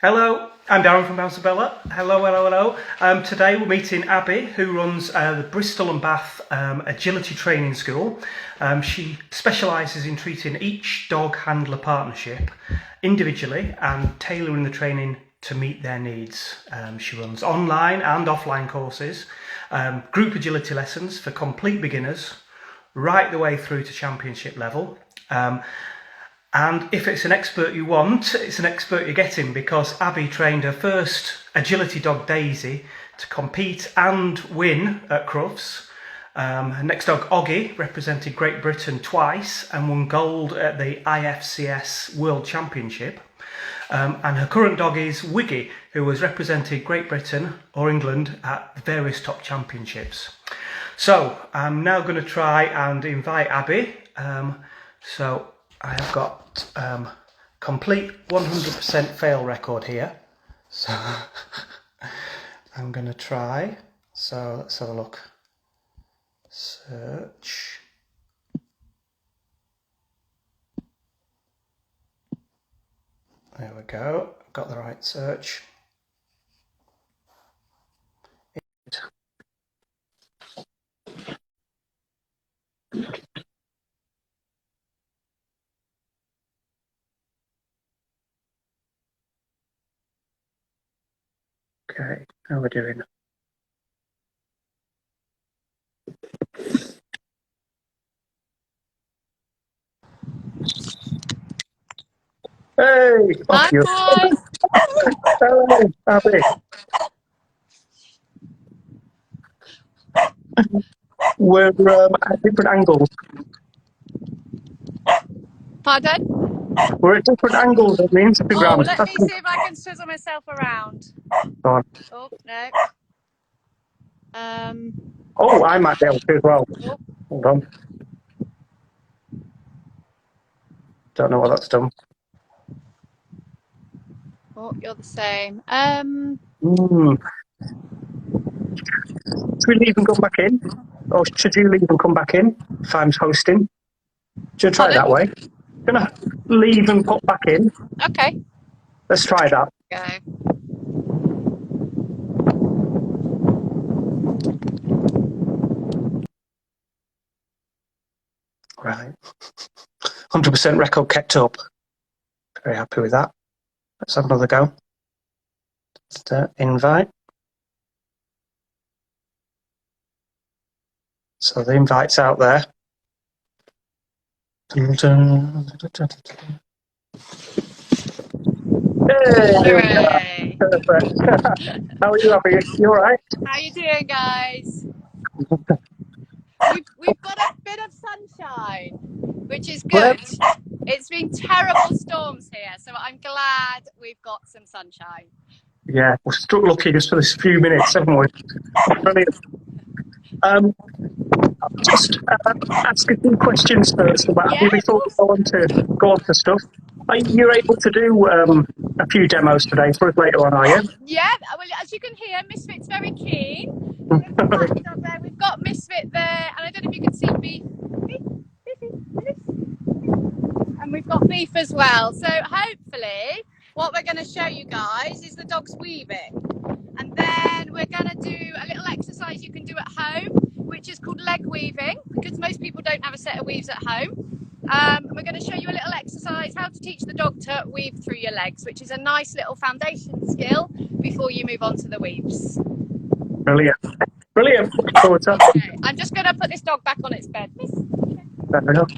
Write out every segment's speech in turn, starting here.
Hello, I'm Darren from Bella. Hello, hello, hello. Today we're meeting Abi, who runs the Bristol and Bath Agility Training School. She specialises in treating each dog handler partnership individually and tailoring the training to meet their needs. She runs online and offline courses, group agility lessons for complete beginners, right the way through to championship level. And if it's an expert you want, it's an expert you're getting, because Abi trained her first agility dog, Daisy, to compete and win at Crufts. Her next dog, Oggy, represented Great Britain twice and won gold at the IFCS World Championship. And her current dog is Wiggy, who has represented Great Britain or England at various top championships. So I'm now going to try and invite Abi. So I have got complete 100% fail record here. So I'm going to try. So let's have a look. Search. There we go. Got the right search. Okay, how are we doing? Hey, off you. Hi. Hello, Abi. We're at different angles. Pardon? We're at different angles on the Oh, Instagram. let me see if I can swizzle myself around. Go on. Oh, no. Oh, I might be able to as well. Oh, Hold on. Don't know what that's done. oh, you're the same. Should we leave and come back in? Or should you leave and come back in if I'm hosting? Should I try Pardon? that way? Gonna leave and pop back in. Okay. Let's try that. Go. Right. 100% record kept up. Very happy with that. Let's have another go. Just, invite. So the invite's out there. Hey, here we are. Hooray. Perfect. How are you, Abby? You all right? How you doing, guys? We've got a bit of sunshine, which is Well, good. It's been terrible storms here, so I'm glad we've got some sunshine. yeah, we're struck lucky just for this few minutes, haven't we? Brilliant. Just ask a few questions first about Yeah, Abby of before we course. go on to stuff. Are you able to do a few demos today for us later on, are you? Yeah, well, as you can hear, Misfit's very keen. We've got Misfit there, and I don't know if you can see Beef. And we've got Beef as well. So hopefully what we're going to show you guys is the dog's weaving. And then we're going to do a little exercise you can do at home, which is called leg weaving, because most people don't have a set of weaves at home. And we're going to show you a little exercise, how to teach the dog to weave through your legs, which is a nice little foundation skill before you move on to the weaves. Brilliant. Brilliant. Looking forward to that. Okay, I'm just going to put this dog back on its bed. Fair enough.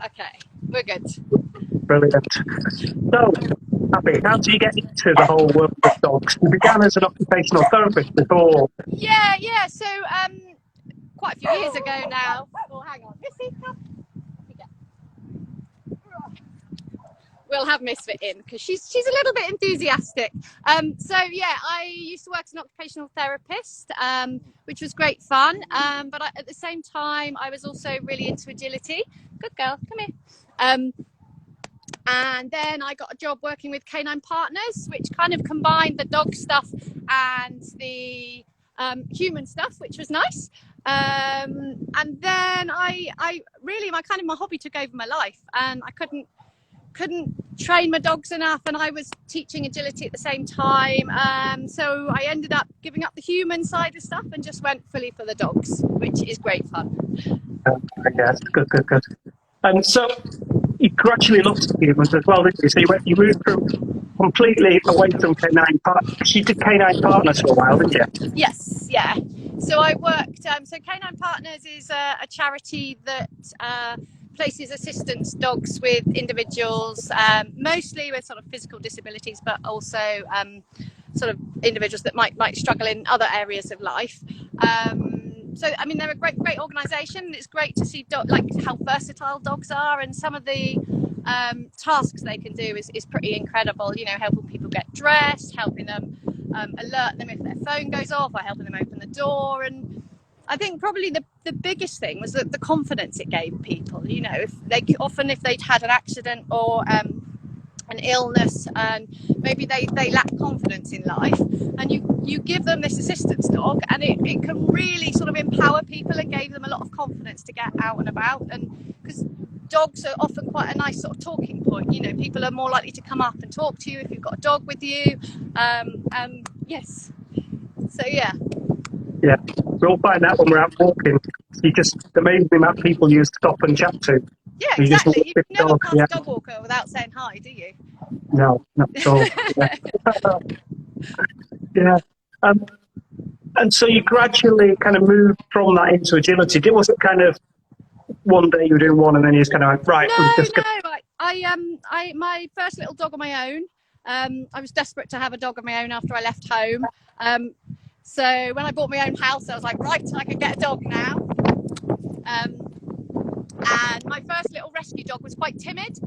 Okay, we're good. Brilliant. So, Abby, how do you get into the whole world of dogs? You began as an occupational therapist before. Yeah. So, quite a few years ago now. Oh, hang on. Missy, come. We'll have Misfit in because she's a little bit enthusiastic. So yeah, I used to work as an occupational therapist, which was great fun. But at the same time, I was also really into agility. Good girl, come here. And then I got a job working with Canine Partners, which kind of combined the dog stuff and the human stuff, which was nice. And then I really my hobby took over my life, and I couldn't train my dogs enough, and I was teaching agility at the same time. So I ended up giving up the human side of stuff and just went fully for the dogs, which is great fun. Yes, good. And so you gradually looked at humans as well, didn't you? So you moved from completely away from canine partners. You did canine partners for a while, didn't you? Yes, yeah. So I worked. So Canine Partners is a charity that places assistance dogs with individuals, mostly with sort of physical disabilities, but also sort of individuals that might struggle in other areas of life. So I mean, they're a great organisation. It's great to see like how versatile dogs are, and some of the tasks they can do is pretty incredible. You know, helping people get dressed, helping them alert them if their phone goes off, or helping them open the door. And I think probably the biggest thing was the confidence it gave people. You know, if they'd had an accident or an illness, and maybe they lack confidence in life, and you give them this assistance dog, and it can really sort of empower people and gave them a lot of confidence to get out and about. And because dogs are often quite a nice sort of talking point, you know, people are more likely to come up and talk to you if you've got a dog with you. Yes, so yeah, we'll find that when we're out walking. You just amazing the amount of people you stop and chat to. yeah, exactly. You never pass a dog walker without saying hi, do you? No, not at all. Yeah. And so you gradually kind of moved from that into agility. It wasn't kind of one day you were doing one and then you just kind of like, right. I my first little dog on my own. I was desperate to have a dog of my own after I left home. So when I bought my own house, I was like, right, I can get a dog now. And my first little rescue dog was quite timid,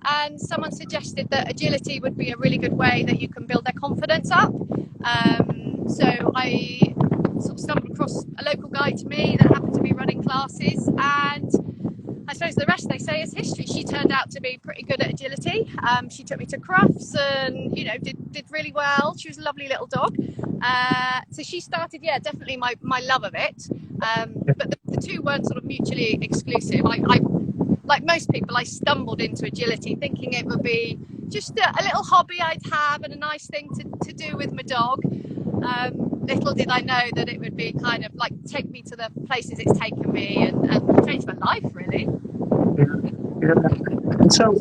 and someone suggested that agility would be a really good way that you can build their confidence up. So I sort of stumbled across a local guide to me that happened to be running classes, and I suppose the rest, they say, is history. She turned out to be pretty good at agility. She took me to Crufts and, you know, did really well. She was a lovely little dog. So she started, definitely my love of it. But the two weren't sort of mutually exclusive. I like most people, I stumbled into agility thinking it would be just a little hobby I'd have and a nice thing to do with my dog. Little did I know that it would be kind of like take me to the places it's taken me and change my life, really. And so,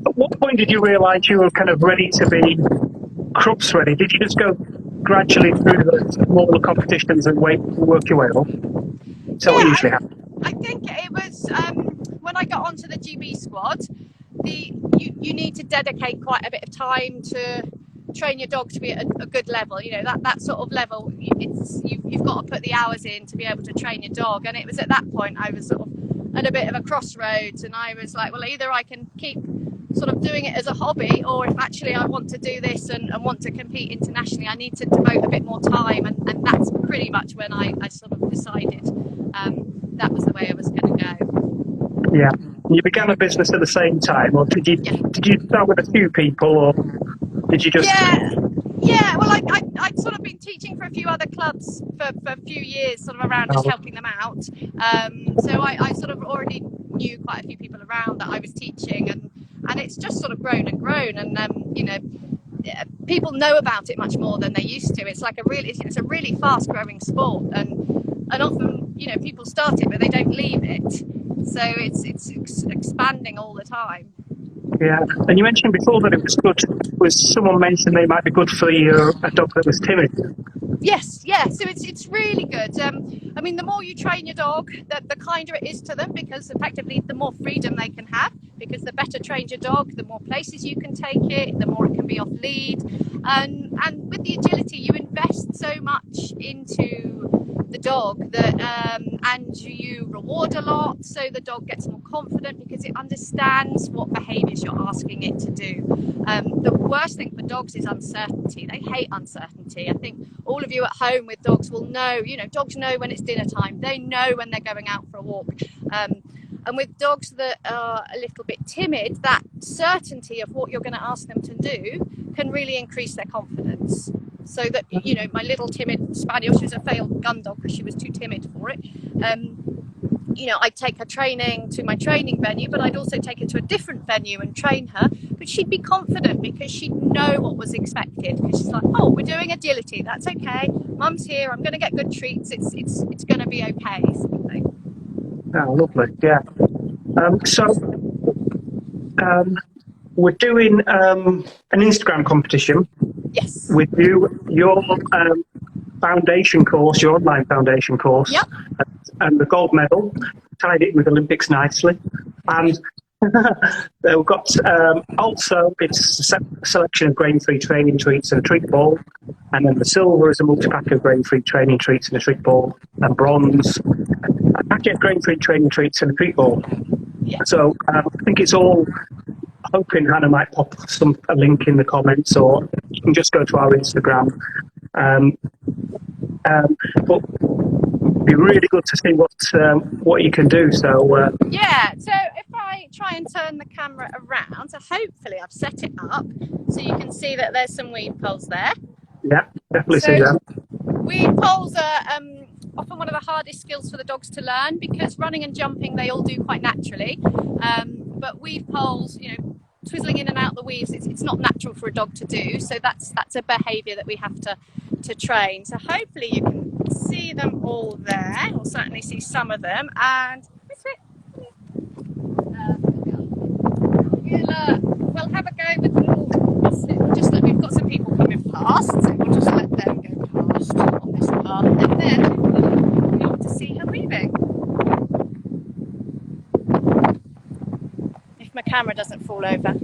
at what point did you realise you were kind of ready to be Crufts ready? Did you just go gradually through the smaller competitions and work your way up? So what usually happens? I think it was when I got onto the GB squad. You need to dedicate quite a bit of time to train your dog to be at a good level. You know, that sort of level, you've got to put the hours in to be able to train your dog. And it was at that point I was sort of at a bit of a crossroads, and I was like, well, either I can keep sort of doing it as a hobby, or if actually I want to do this and want to compete internationally, I need to devote a bit more time. And that's pretty much when I sort of decided that was the way I was going to go. Yeah. You began a business at the same time, or did you start with a few people, or did you just? Yeah. Well, I'd sort of been teaching for a few other clubs for a few years, sort of around just helping them out. So I sort of already knew quite a few people around that I was teaching, and it's just sort of grown and grown, and you know, people know about it much more than they used to. It's like it's a really fast growing sport, and often, you know, people start it but they don't leave it, so it's expanding all the time. Yeah, and you mentioned before that it was good. Was someone mentioned they might be good for a dog that was timid? Yes, so it's really good. I mean, the more you train your dog, the kinder it is to them, because effectively the more freedom they can have, because the better trained your dog, the more places you can take it, the more it can be off lead. And with the agility, you invest so much into the dog that and you reward a lot, so the dog gets more confident because it understands what behaviours you're asking it to do. The worst thing for dogs is uncertainty. They hate uncertainty. I think all of you at home with dogs will know, you know, dogs know when it's dinner time. They know when they're going out for a walk. And with dogs that are a little bit timid, that certainty of what you're going to ask them to do can really increase their confidence. so that, you know, my little timid spaniel, she was a failed gun dog because she was too timid for it. You know, I'd take her training to my training venue, but I'd also take her to a different venue and train her. But she'd be confident because she'd know what was expected. Because she's like, oh, we're doing agility. That's okay. Mum's here. I'm going to get good treats. It's going to be okay. Sort of thing. Oh, lovely. Yeah. We're doing an Instagram competition. Yes. With you, your foundation course, your online foundation course. Yep. And the gold medal, tied it with Olympics nicely. And we've got also, it's a selection of grain-free training treats and a treat ball. And then the silver is a multi-pack of grain-free training treats and a treat ball. And bronze, a packet of grain-free training treats and a treat ball. Yeah. So I think it's all, hoping Hannah might pop a link in the comments, or you can just go to our Instagram. But it'd be really good to see what you can do. So yeah, so if I try and turn the camera around, so hopefully I've set it up so you can see that there's some weave poles there. Yeah, definitely see that. Weave poles are often one of the hardest skills for the dogs to learn, because running and jumping they all do quite naturally, but weave poles, you know, twizzling in and out the weaves, it's not natural for a dog to do, so that's a behaviour that we have to train. So hopefully you can see them all there, or certainly see some of them. And we'll have a go with them all. Just that we've got some people coming past, so we'll just let them go past on this path, and then we'll be able to see her weaving. If my camera doesn't fall over.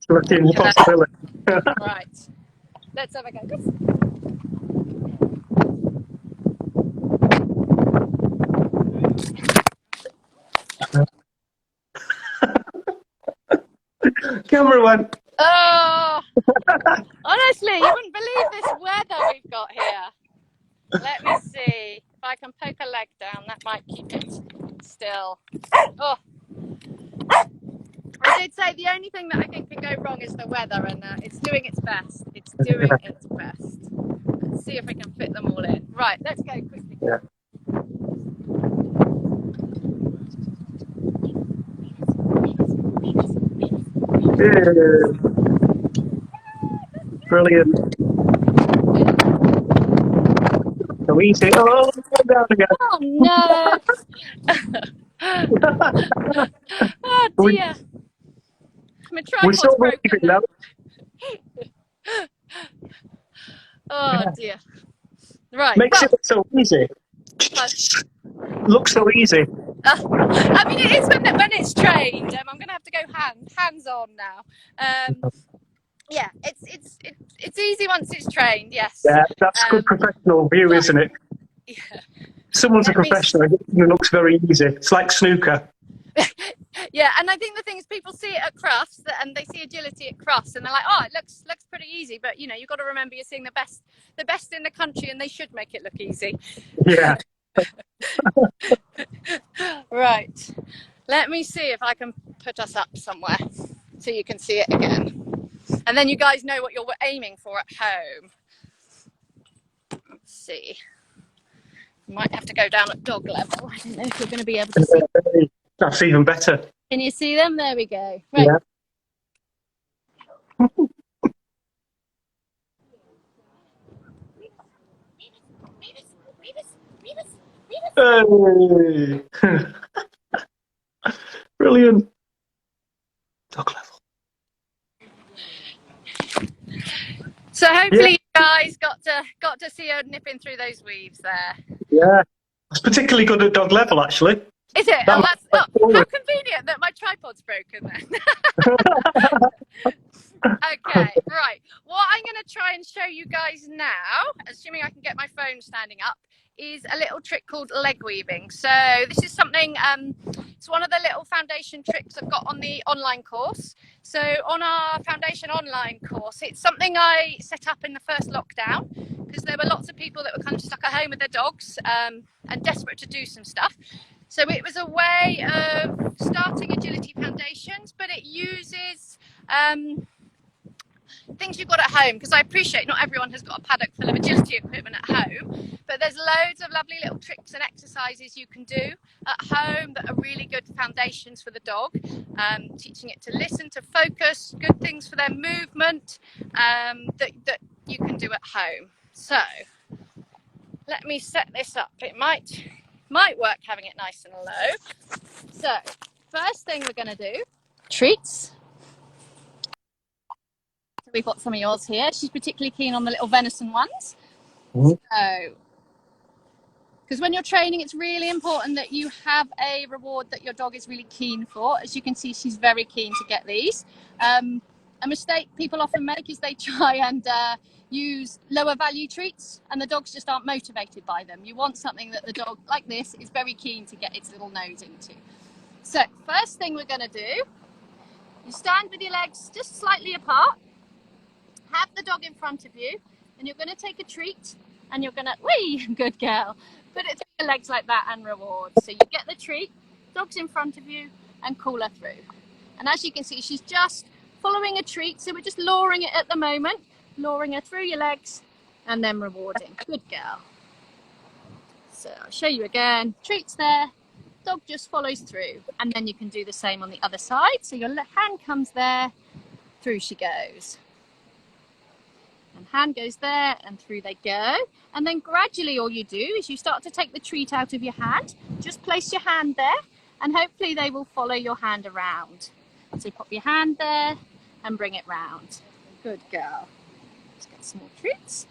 Looking possibility. Right. Let's have a go. Camera went. Oh, honestly, you wouldn't believe this weather we've got here. Let me see if I can poke a leg down. That might keep it still. Oh, I did say the only thing that I think can go wrong is the weather, and it's doing its best. It's doing its best. Let's see if we can fit them all in. Right, let's go quickly. Yeah. Yeah. Brilliant. So easy. Oh, down again. Oh no! Oh dear. My tripod's broken now. Oh dear. Right. Makes it look so easy. Looks so easy. I mean, it is when it's trained. I'm going to have to go hands on now. Yeah, it's easy once it's trained. Yes. Yeah, that's good professional view, isn't it? Yeah. Someone's a professional. It looks very easy. It's like snooker. Yeah, and I think the thing is, people see it at crafts, and they see agility at crafts, and they're like, oh, it looks pretty easy. But you know, you've got to remember you're seeing the best in the country, and they should make it look easy. Yeah. Right. Let me see if I can put us up somewhere so you can see it again, and then you guys know what you're aiming for at home. Let's see. You might have to go down at dog level. I don't know if you're going to be able to see. That's even better. Can you see them? There we go. Right. Yeah. Hey. Brilliant. Dog level. So hopefully you guys got to see her nipping through those weaves there. Yeah. It's particularly good at dog level, actually. Is it? How convenient that my tripod's broken then. Okay, right. What I'm going to try and show you guys now, assuming I can get my phone standing up, is a little trick called leg weaving. So this is something, it's one of the little foundation tricks I've got on the online course. So on our foundation online course, it's something I set up in the first lockdown because there were lots of people that were kind of stuck at home with their dogs and desperate to do some stuff. So it was a way of starting agility foundations, but it uses things you've got at home, because I appreciate not everyone has got a paddock full of agility equipment at home, but there's loads of lovely little tricks and exercises you can do at home that are really good foundations for the dog, teaching it to listen, to focus, good things for their movement, that you can do at home. So let me set this up. It might work having it nice and low. So first thing we're going to do, treats. So we've got some of yours here. She's particularly keen on the little venison ones. So, because when you're training, it's really important that you have a reward that your dog is really keen for. As you can see, she's very keen to get these. A mistake people often make is they try and use lower value treats, and the dogs just aren't motivated by them. You want something that the dog, like this, is very keen to get its little nose into. So first thing we're going to do, you stand with your legs just slightly apart, have the dog in front of you, and you're going to take a treat, and you're going to, whee, good girl, put it through your legs like that and reward. So you get the treat, dog's in front of you, and call her through. And as you can see, she's just following a treat, so we're just luring it at the moment, luring her through your legs, and then rewarding. Good girl. So I'll show you again, treats there, dog just follows through, and then you can do the same on the other side. So your hand comes there, through she goes. And hand goes there, and through they go. And then gradually all you do is you start to take the treat out of your hand. Just place your hand there, and hopefully they will follow your hand around. So pop your hand there and bring it round. Good girl. Let's get some more treats.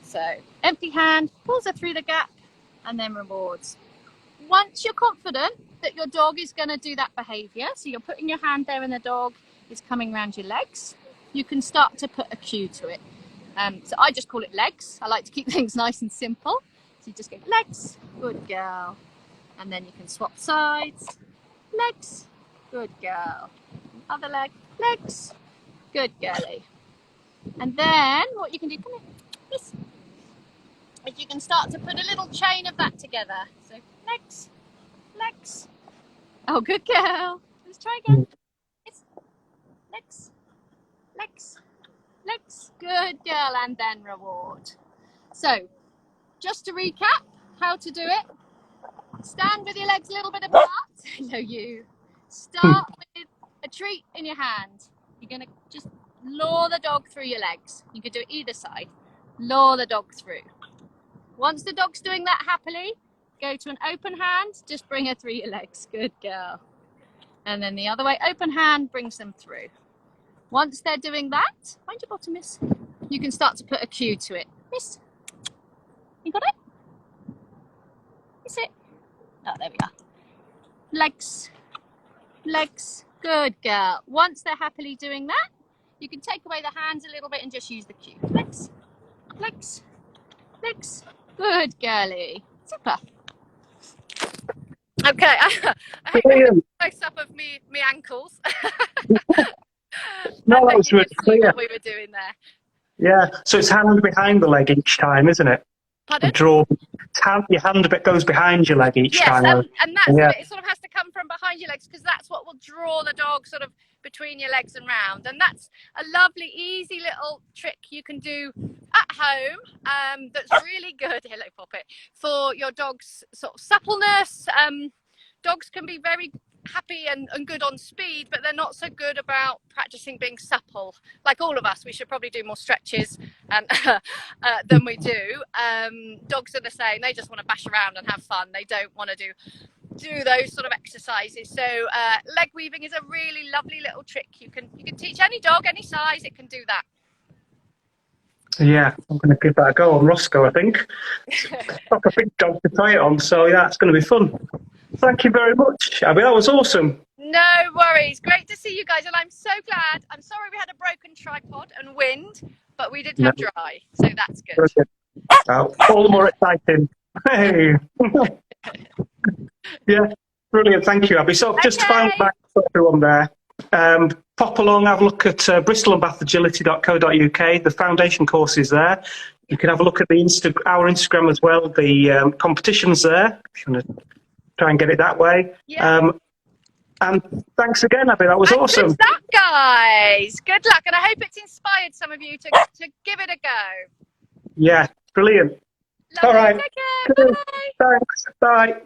So empty hand, pulls her through the gap, and then rewards. Once you're confident that your dog is going to do that behaviour, so you're putting your hand there and the dog is coming around your legs, you can start to put a cue to it. So I just call it legs. I like to keep things nice and simple. So you just go legs, good girl. And then you can swap sides. Legs, good girl. Other leg, legs, good girlie. And then what you can do, come here, yes, is you can start to put a little chain of that together. So legs, legs. Oh, good girl. Let's try again. Yes. Legs, legs, legs. Good girl. And then reward. So just to recap how to do it. Stand with your legs a little bit apart. Hello, you. Start with a treat in your hand. You're going to just lure the dog through your legs. You could do it either side. Lure the dog through. Once the dog's doing that happily, go to an open hand, just bring her through your legs. Good girl. And then the other way, open hand, brings them through. Once they're doing that, mind your bottom, miss. You can start to put a cue to it. Miss, you got it? Is it? Oh, there we are. Legs, legs, good girl. Once they're happily doing that, you can take away the hands a little bit and just use the cue. Legs, legs, legs, good girlie. Super. Okay, I hope you have a close up of me ankles. No, that was really clear. What we were doing there. Yeah, so it's hand behind the leg each time, isn't it? Pardon? Draw. Your hand bit goes behind your leg each time. Yes, and that's yeah. it. It sort of has to come from behind your legs, because that's what will draw the dog sort of between your legs and round. And that's a lovely, easy little trick you can do at home. That's really good. Hello, Poppet, for your dog's sort of suppleness. Dogs can be very happy and good on speed, but they're not so good about practicing being supple. Like all of us, we should probably do more stretches than we do. Dogs are the same. They just want to bash around and have fun. They don't want to do those sort of exercises. So leg weaving is a really lovely little trick. You can teach any dog, any size, it can do that. Yeah, I'm going to give that a go on Roscoe, I think. Like a big dog to try it on, so yeah, it's going to be fun. Thank you very much, Abby. That was awesome. No worries. Great to see you guys, and I'm so glad. I'm sorry we had a broken tripod and wind, but we did have dry, so that's good. All the more exciting. Hey. Yeah, brilliant. Thank you, Abby. So just to find back to everyone there, pop along, have a look at bristolandbathagility.co.uk. The foundation course is there. You can have a look at our Instagram as well. The competition's there, if you want to try and get it that way. Yeah. And thanks again, Abby. That was And awesome. good luck, guys. Good luck. And I hope it's inspired some of you to give it a go. Yeah, brilliant. Lovely. All right. Take care. Bye. Thanks. Bye.